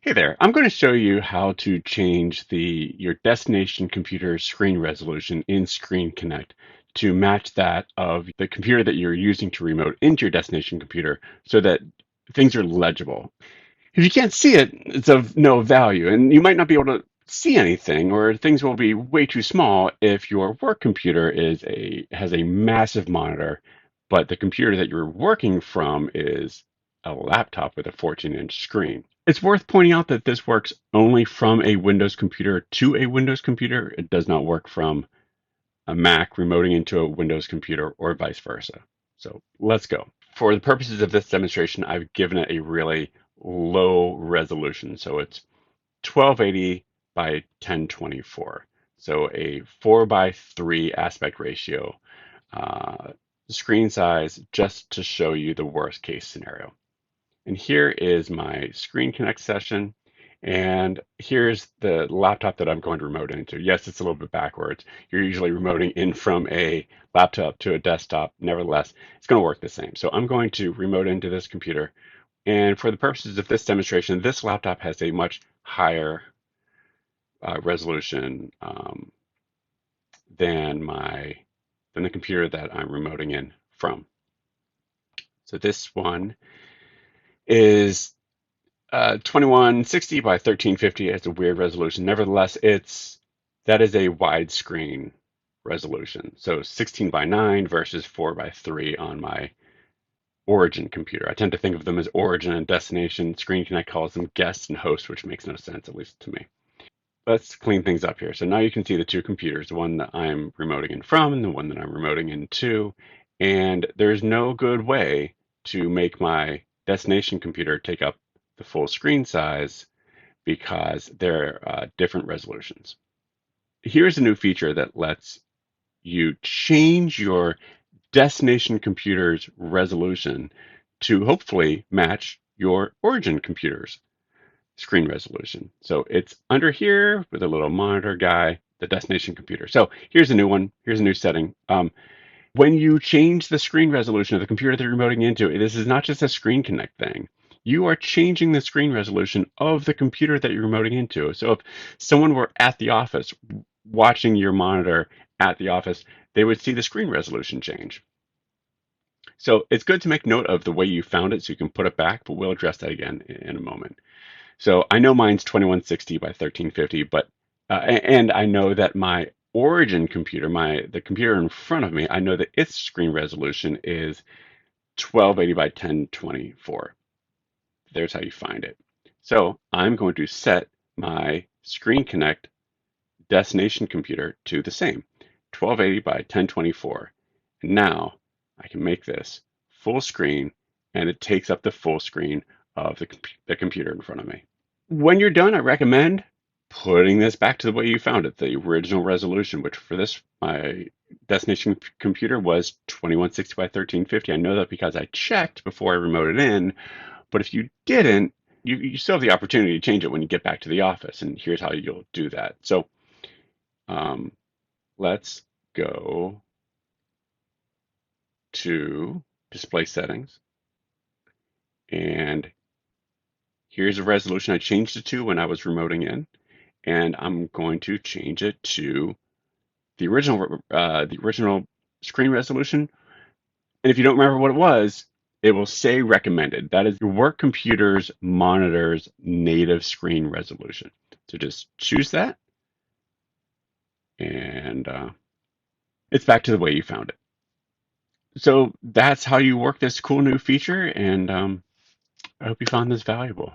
Hey there, I'm going to show you how to change your destination computer screen resolution in screenconnect to match that of the computer that you're using to remote into your destination computer so that things are legible. If you can't see it, it's of no value, and you might not be able to see anything, or things will be way too small if your work computer has a massive monitor, but the computer that you're working from is a laptop with a 14-inch screen. It's worth pointing out that this works only from a Windows computer to a Windows computer. It does not work from a Mac remoting into a Windows computer or vice versa. So let's go. For the purposes of this demonstration, I've given it a really low resolution. So it's 1280 by 1024. So a 4 by 3 aspect ratio screen size just to show you the worst case scenario. And here is my Screen Connect session. And here's the laptop that I'm going to remote into. Yes, it's a little bit backwards. You're usually remoting in from a laptop to a desktop. Nevertheless, it's going to work the same. So I'm going to remote into this computer. And for the purposes of this demonstration, this laptop has a much higher resolution than the computer that I'm remoting in from. So this one is 2160 by 1350. It's a weird resolution. Nevertheless, that is a widescreen resolution. So 16 by 9 versus 4 by 3 on my origin computer. I tend to think of them as origin and destination. Screen Connect calls them guest and host, which makes no sense, at least to me. Let's clean things up here. So now you can see the two computers, the one that I'm remoting in from and the one that I'm remoting into. And there's no good way to make my destination computer take up the full screen size because they're different resolutions. Here's a new feature that lets you change your destination computer's resolution to hopefully match your origin computer's screen resolution. So it's under here with a little monitor guy, the destination computer. So here's a new one. Here's a new setting. When you change the screen resolution of the computer that you're remoting into, this is not just a Screen Connect thing. You are changing the screen resolution of the computer that you're remoting into. So if someone were at the office watching your monitor at the office, they would see the screen resolution change. So it's good to make note of the way you found it so you can put it back, but we'll address that again in a moment. So I know mine's 2160 by 1350, but and I know that my origin computer, the computer in front of me, I know that its screen resolution is 1280 by 1024. There's how you find it. So I'm going to set my Screen Connect destination computer to the same, 1280 by 1024. And now I can make this full screen, and it takes up the full screen of the computer in front of me. When you're done, I recommend putting this back to the way you found it, the original resolution, which for this, my destination computer was 2160 by 1350. I know that because I checked before I remoted in, but if you didn't, you still have the opportunity to change it when you get back to the office, and here's how you'll do that. So um, let's go to display settings, and here's a resolution I changed it to when I was remoting in, and I'm going to change it to the original screen resolution. And if you don't remember what it was, it will say recommended. That is your work computer's monitor's native screen resolution. So just choose that, and it's back to the way you found it. So that's how you work this cool new feature, and I hope you found this valuable.